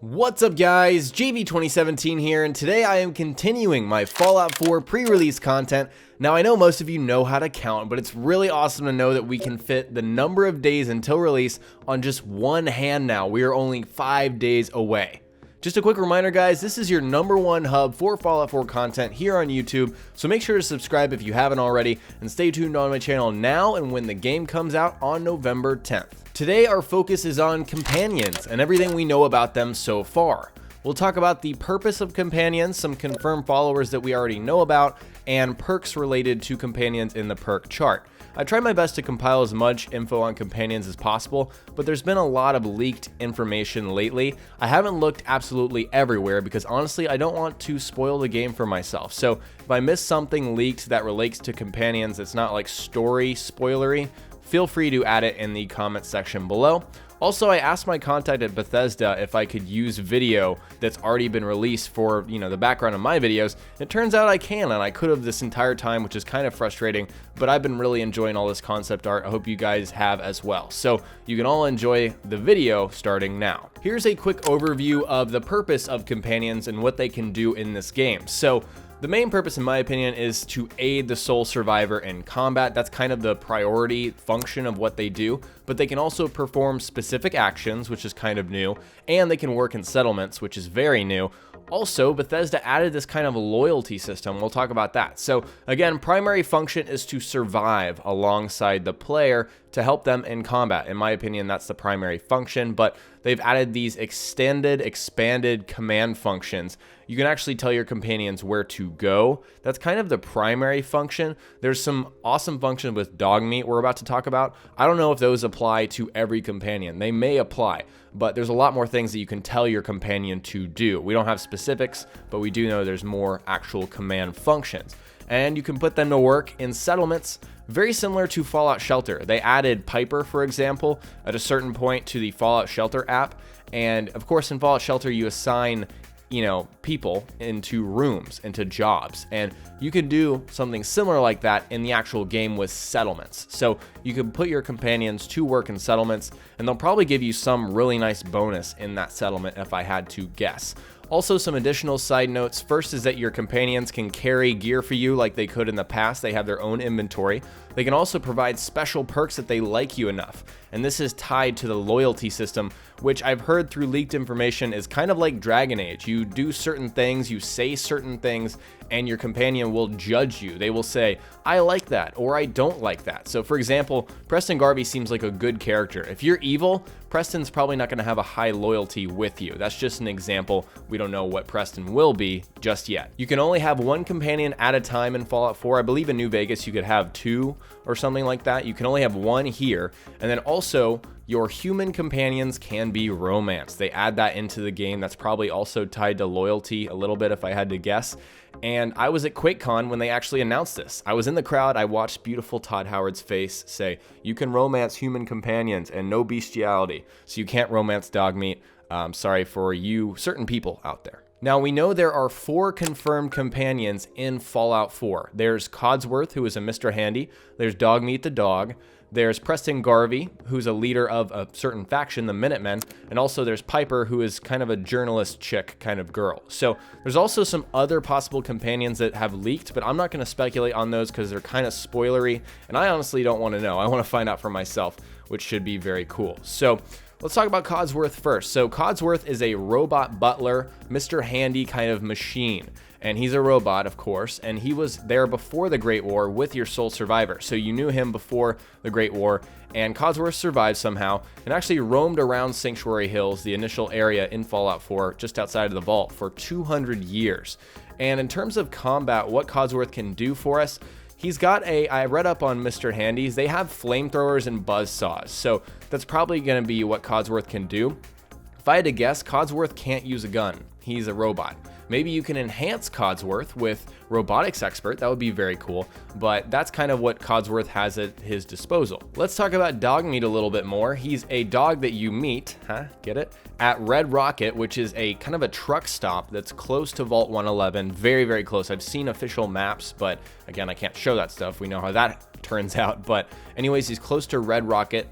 What's up guys, JV2017 here, and today I am continuing my Fallout 4 pre-release content. Now I know most of you know how to count, but it's really awesome to know that we can fit the number of days until release on just one hand now. We are only 5 days away. Just a quick reminder guys, this is your #1 hub for Fallout 4 content here on YouTube, so make sure to subscribe if you haven't already, and stay tuned on my channel now and when the game comes out on November 10th. Today our focus is on companions and everything we know about them so far. We'll talk about the purpose of companions, some confirmed followers that we already know about, and perks related to companions in the perk chart. I tried my best to compile as much info on companions as possible, but there's been a lot of leaked information lately. I haven't looked absolutely everywhere because honestly I don't want to spoil the game for myself. So if I miss something leaked that relates to companions that's not like story spoilery, feel free to add it in the comment section below. Also, I asked my contact at Bethesda if I could use video that's already been released for, the background of my videos. It turns out I can, and I could have this entire time, which is kind of frustrating, but I've been really enjoying all this concept art. I hope you guys have as well. So you can all enjoy the video starting now. Here's a quick overview of the purpose of companions and what they can do in this game. So the main purpose, in my opinion, is to aid the sole survivor in combat. That's kind of the priority function of what they do, but they can also perform specific actions, which is kind of new, and they can work in settlements, which is very new. Also, Bethesda added this kind of a loyalty system. We'll talk about that. So again, primary function is to survive alongside the player to help them in combat. In my opinion, that's the primary function, but they've added these expanded command functions. You can actually tell your companions where to go. That's kind of the primary function. There's some awesome functions with Dogmeat we're about to talk about. I don't know if those apply to every companion. They may apply, but there's a lot more things that you can tell your companion to do. We don't have specifics, but we do know there's more actual command functions. And you can put them to work in settlements, very similar to Fallout Shelter. They added Piper, for example, at a certain point to the Fallout Shelter app. And of course, in Fallout Shelter, you assign people into rooms, into jobs, and you can do something similar like that in the actual game with settlements. So you can put your companions to work in settlements, and they'll probably give you some really nice bonus in that settlement if I had to guess. Also, some additional side notes. First is that your companions can carry gear for you like they could in the past. They have their own inventory. They can also provide special perks if they like you enough. And this is tied to the loyalty system, which I've heard through leaked information is kind of like Dragon Age. You do certain things, you say certain things, and your companion will judge you. They will say, I like that, or I don't like that. So for example, Preston Garvey seems like a good character. If you're evil, Preston's probably not going to have a high loyalty with you. That's just an example. We don't know what Preston will be just yet. You can only have one companion at a time in Fallout 4. I believe in New Vegas you could have 2 or something like that. You can only have 1 here. And then also, your human companions can be romance. They add that into the game. That's probably also tied to loyalty a little bit if I had to guess. And I was at QuakeCon when they actually announced this. I was in the crowd. I watched beautiful Todd Howard's face say, you can romance human companions and no bestiality. So you can't romance Dogmeat. Sorry for you certain people out there. Now, we know there are 4 confirmed companions in Fallout 4. There's Codsworth, who is a Mr. Handy. There's Dogmeat the dog. There's Preston Garvey, who's a leader of a certain faction, the Minutemen, and also there's Piper, who is kind of a journalist chick kind of girl. So there's also some other possible companions that have leaked, but I'm not going to speculate on those because they're kind of spoilery, and I honestly don't want to know. I want to find out for myself, which should be very cool. So let's talk about Codsworth first. So Codsworth is a robot butler, Mr. Handy kind of machine. And he's a robot, of course, and he was there before the Great War with your sole survivor. So you knew him before the Great War, and Codsworth survived somehow and actually roamed around Sanctuary Hills, the initial area in Fallout 4, just outside of the vault, for 200 years. And in terms of combat, what Codsworth can do for us, he's got I read up on Mr. Handy's, they have flamethrowers and buzzsaws. So that's probably going to be what Codsworth can do. If I had to guess, Codsworth can't use a gun. He's a robot. Maybe you can enhance Codsworth with Robotics Expert. That would be very cool, but that's kind of what Codsworth has at his disposal. Let's talk about Dogmeat a little bit more. He's a dog that you meet, get it? At Red Rocket, which is a kind of a truck stop that's close to Vault 111, very, very close. I've seen official maps, but again, I can't show that stuff. We know how that turns out, but anyways, he's close to Red Rocket.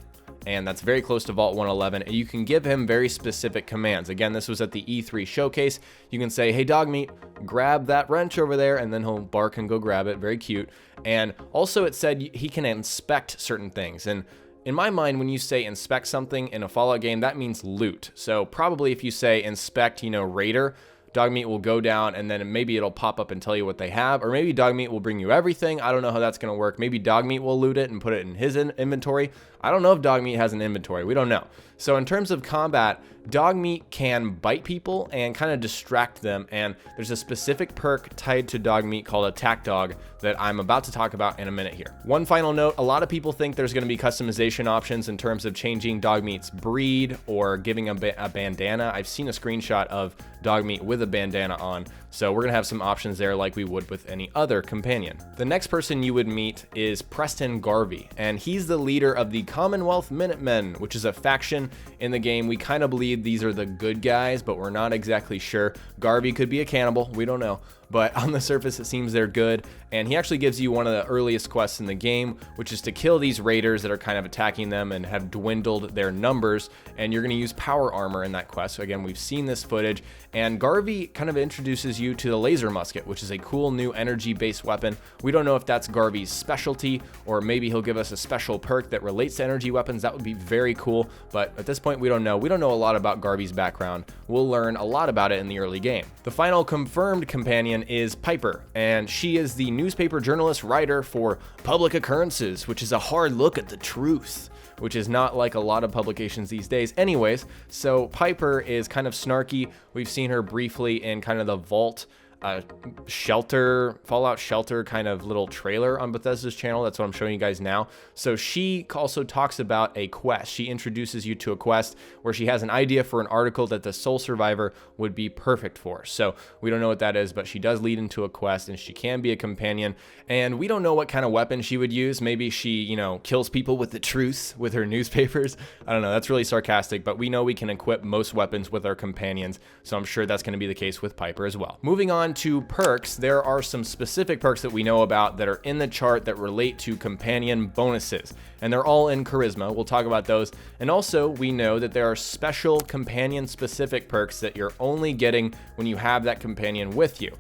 and that's very close to Vault 111, and you can give him very specific commands. Again, this was at the E3 showcase. You can say, hey Dogmeat, grab that wrench over there, and then he'll bark and go grab it. Very cute. And also it said he can inspect certain things, and in my mind, when you say inspect something in a Fallout game, that means loot. So probably if you say inspect, Raider, Dogmeat will go down and then maybe it'll pop up and tell you what they have, or maybe Dogmeat will bring you everything. I don't know how that's going to work. Maybe Dogmeat will loot it and put it in his inventory. I don't know if Dogmeat has an inventory. We don't know. So in terms of combat, Dogmeat can bite people and kind of distract them, and there's a specific perk tied to Dogmeat called Attack Dog that I'm about to talk about in a minute here. One final note, a lot of people think there's going to be customization options in terms of changing Dogmeat's breed or giving a bandana. I've seen a screenshot of Dogmeat with a bandana on, so we're going to have some options there like we would with any other companion. The next person you would meet is Preston Garvey, and he's the leader of the Commonwealth Minutemen, which is a faction in the game. We kind of believe these are the good guys, but we're not exactly sure. Garvey could be a cannibal, we don't know, but on the surface it seems they're good, and he actually gives you one of the earliest quests in the game, which is to kill these raiders that are kind of attacking them and have dwindled their numbers, and you're going to use power armor in that quest. So again, we've seen this footage, and Garvey kind of introduces you to the laser musket, which is a cool new energy-based weapon. We don't know if that's Garvey's specialty, or maybe he'll give us a special perk that relates to energy weapons. That would be very cool, but at this point we don't know. We don't know a lot about Garvey's background. We'll learn a lot about it in the early game. The final confirmed companion is Piper, and she is the newspaper journalist writer for Public Occurrences, which is a hard look at the truth, which is not like a lot of publications these days. Anyways, so Piper is kind of snarky. We've seen her briefly in kind of the Vault Fallout Shelter kind of little trailer on Bethesda's channel. That's what I'm showing you guys now. So she also talks about a quest. She introduces you to a quest where she has an idea for an article that the sole survivor would be perfect for. So we don't know what that is, but she does lead into a quest, and she can be a companion, and we don't know what kind of weapon she would use. Maybe she, kills people with the truth with her newspapers. I don't know. That's really sarcastic, but we know we can equip most weapons with our companions, so I'm sure that's going to be the case with Piper as well. Moving on to perks, there are some specific perks that we know about that are in the chart that relate to companion bonuses, and they're all in charisma. We'll talk about those. And also we know that there are special companion specific perks that you're only getting when you have that companion with you.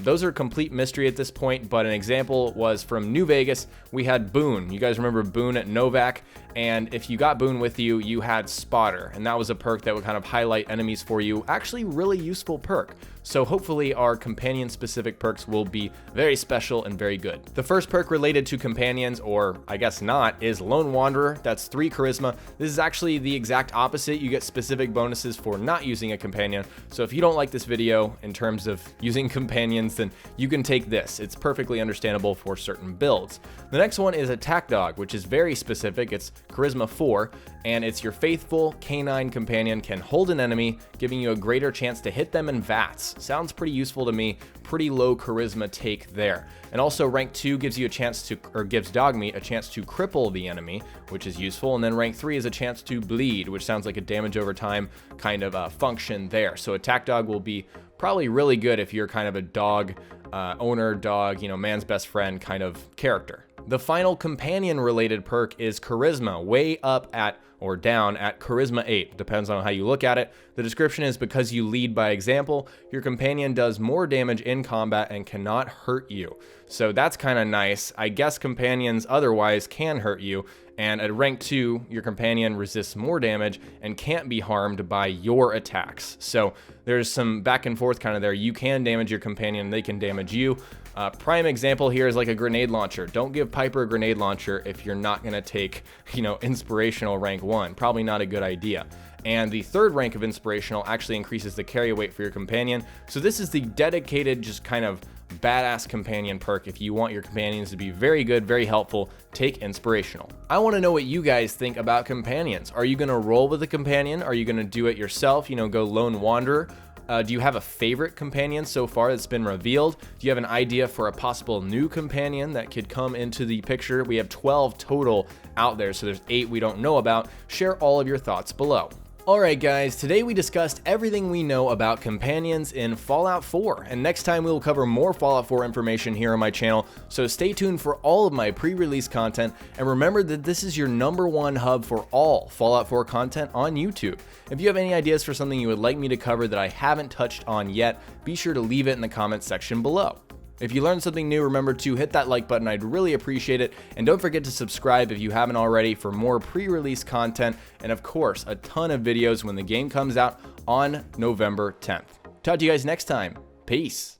Those are complete mystery at this point, but an example was from New Vegas. We had Boone. You guys remember Boone at Novak? And if you got Boone with you, you had Spotter, and that was a perk that would kind of highlight enemies for you. Actually, really useful perk. So hopefully our companion specific perks will be very special and very good. The first perk related to companions, or I guess not, is Lone Wanderer. That's 3 charisma. This is actually the exact opposite. You get specific bonuses for not using a companion. So if you don't like this video in terms of using companions, then you can take this. It's perfectly understandable for certain builds. The next one is Attack Dog, which is very specific. It's charisma 4, and it's your faithful canine companion, can hold an enemy, giving you a greater chance to hit them in VATS. Sounds pretty useful to me. Pretty low charisma take there. And also rank 2 gives you a chance to, or gives Dogmeat a chance to cripple the enemy, which is useful. And then rank 3 is a chance to bleed, which sounds like a damage over time kind of function there. So Attack Dog will be probably really good if you're kind of a dog owner, dog, man's best friend kind of character. The final companion related perk is charisma, way up at or down at charisma 8, depends on how you look at it. The description is because you lead by example, your companion does more damage in combat and cannot hurt you. So that's kind of nice. I guess companions otherwise can hurt you, and at rank 2, your companion resists more damage and can't be harmed by your attacks. So there's some back and forth kind of there. You can damage your companion, they can damage you. Prime example here is like a grenade launcher. Don't give Piper a grenade launcher if you're not going to take, inspirational rank 1. Probably not a good idea. And the 3rd rank of inspirational actually increases the carry weight for your companion. So this is the dedicated, just kind of badass companion perk. If you want your companions to be very good, very helpful, take inspirational. I want to know what you guys think about companions. Are you going to roll with a companion? Are you going to do it yourself? Go Lone Wanderer? Do you have a favorite companion so far that's been revealed? Do you have an idea for a possible new companion that could come into the picture? We have 12 total out there, so there's 8 we don't know about. Share all of your thoughts below. Alright guys, today we discussed everything we know about companions in Fallout 4, and next time we will cover more Fallout 4 information here on my channel, so stay tuned for all of my pre-release content, and remember that this is your #1 hub for all Fallout 4 content on YouTube. If you have any ideas for something you would like me to cover that I haven't touched on yet, be sure to leave it in the comments section below. If you learned something new, remember to hit that like button, I'd really appreciate it, and don't forget to subscribe if you haven't already for more pre-release content, and of course, a ton of videos when the game comes out on November 10th. Talk to you guys next time. Peace.